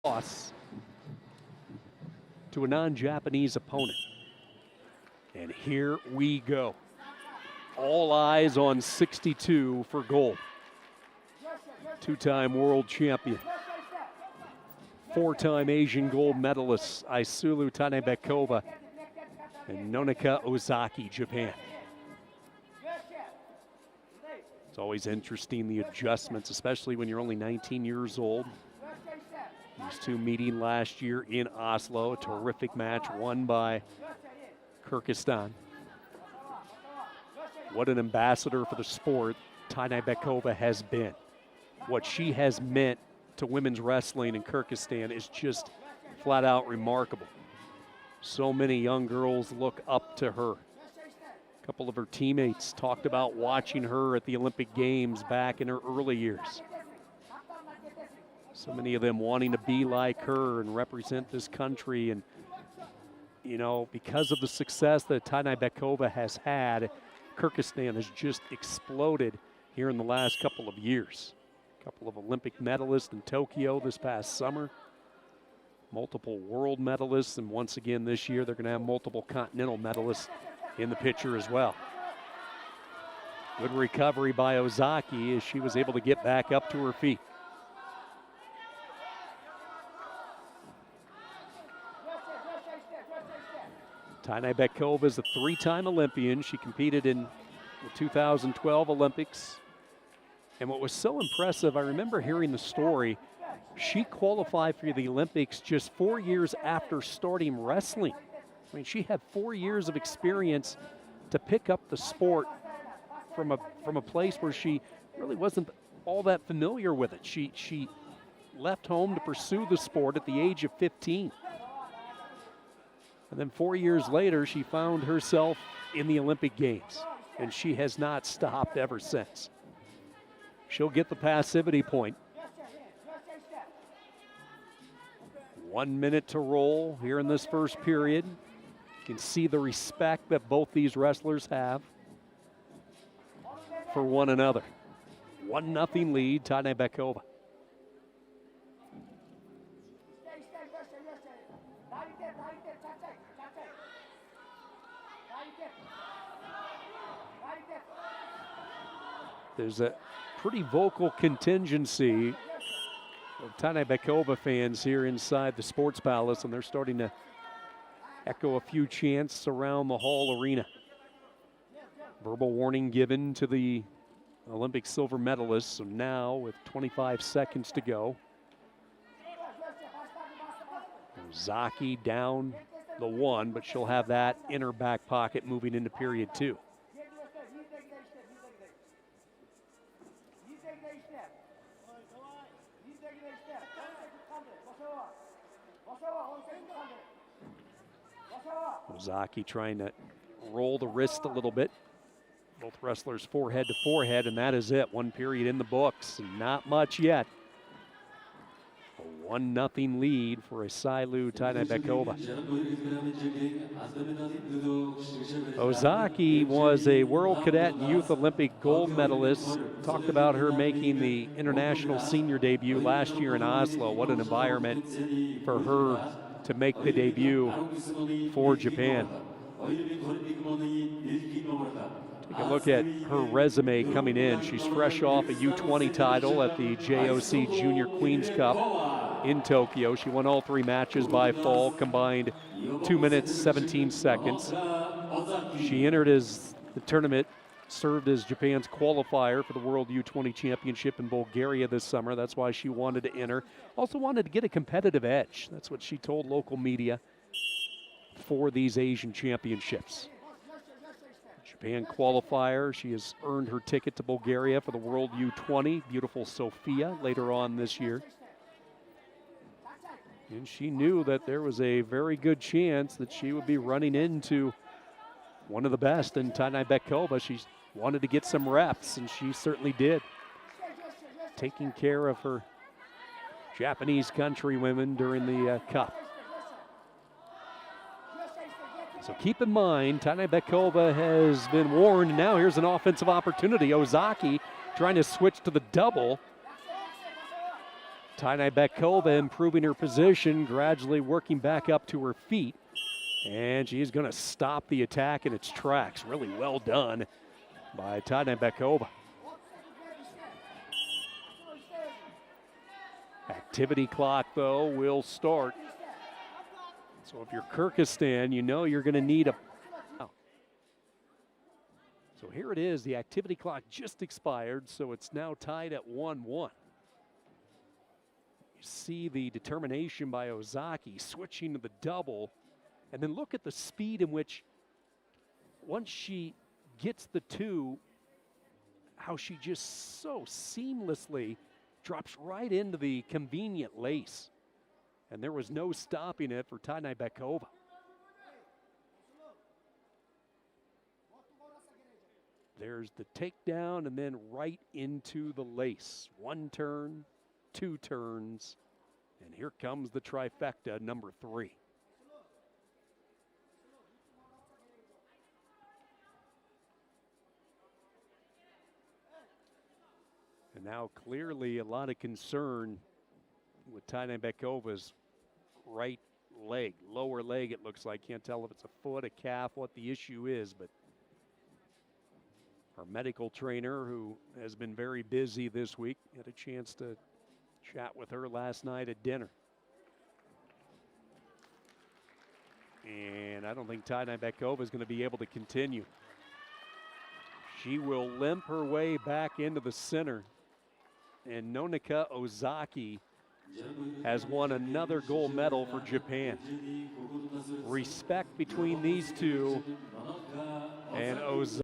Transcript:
loss to a non-Japanese opponent. And here we go. All eyes on 62 for gold. Two-time world champion. Four-time Asian gold medalist Aysuluu Tыныбекова and Ноноka Ozaki, Japan. It's always interesting, the adjustments, especially when you're only 19 years old. These two meeting last year in Oslo, a terrific match won by Kyrgyzstan. What an ambassador for the sport Tыныбекova has been. What she has meant to women's wrestling in Kyrgyzstan is just flat out remarkable. So many young girls look up to her. A couple of her teammates talked about watching her at the Olympic Games back in her early years. So many of them wanting to be like her and represent this country. And, you know, because of the success that Tыныбekova has had, Kyrgyzstan has just exploded here in the last couple of years. A couple of Olympic medalists in Tokyo this past summer. Multiple world medalists, and once again this year they're going to have multiple continental medalists in the picture as well. Good recovery by Ozaki as she was able to get back up to her feet. Tыныбekova is a three-time Olympian. She competed in the 2012 Olympics. And what was so impressive, I remember hearing the story, she qualified for the Olympics just 4 years after starting wrestling. I mean, she had 4 years of experience to pick up the sport from a place where she really wasn't all that familiar with it. She left home to pursue the sport at the age of 15. And then 4 years later, she found herself in the Olympic Games, and she has not stopped ever since. She'll get the passivity point. 1 minute to roll here in this first period. You can see the respect that both these wrestlers have for one another. 1-0 lead, Tыныбekova. There's a pretty vocal contingency of Tыныбekova fans here inside the Sports Palace, and they're starting to echo a few chants around the Hall Arena. Verbal warning given to the Olympic silver medalists, so now with 25 seconds to go. Ozaki down the one, but she'll have that in her back pocket moving into period two. Ozaki trying to roll the wrist a little bit. Both wrestlers forehead to forehead, and that is it. 1 period in the books, and not much yet. A 1-0 lead for Aysuluu Tыныбekova. Ozaki was a World Cadet and Youth Olympic gold medalist. Talked about her making the international senior debut last year in Oslo. What an environment for her to make the debut for Japan. Take a look at her resume coming in. She's fresh off a U20 title at the JOC Junior Queens Cup in Tokyo. She won all 3 matches by fall, combined 2 minutes, 17 seconds. She entered as the tournament, served as Japan's qualifier for the World U20 Championship in Bulgaria this summer. That's why she wanted to enter. Also wanted to get a competitive edge. That's what she told local media for these Asian championships. Japan qualifier. She has earned her ticket to Bulgaria for the World U20. Beautiful Sofia later on this year. And she knew that there was a very good chance that she would be running into one of the best in Tыныбekova. She wanted to get some reps, and she certainly did. Taking care of her Japanese countrywomen during the Cup. So keep in mind, Tыныбekova has been warned. Now here's an offensive opportunity. Ozaki trying to switch to the double. Tynybekova improving her position, gradually working back up to her feet. And she's going to stop the attack in its tracks. Really well done by Tynybekova. Activity clock, though, will start. So if you're Kyrgyzstan, you know you're going to need a... So here it is. The activity clock just expired, so it's now tied at 1-1. You see the determination by Ozaki switching to the double. And then look at the speed in which, once she gets the two, how she just so seamlessly drops right into the convenient lace. And there was no stopping it for Tynybekova. There's the takedown and then right into the lace. One turn, two turns, and here comes the trifecta, number 3. And now clearly a lot of concern with Tynybekova's right leg, lower leg it looks like. Can't tell if it's a foot, a calf, what the issue is, but our medical trainer, who has been very busy this week, had a chance to chat with her last night at dinner. And I don't think Tynybekova is going to be able to continue. She will limp her way back into the center. And Nonoka Ozaki has won another gold medal for Japan. Respect between these two, and Ozaki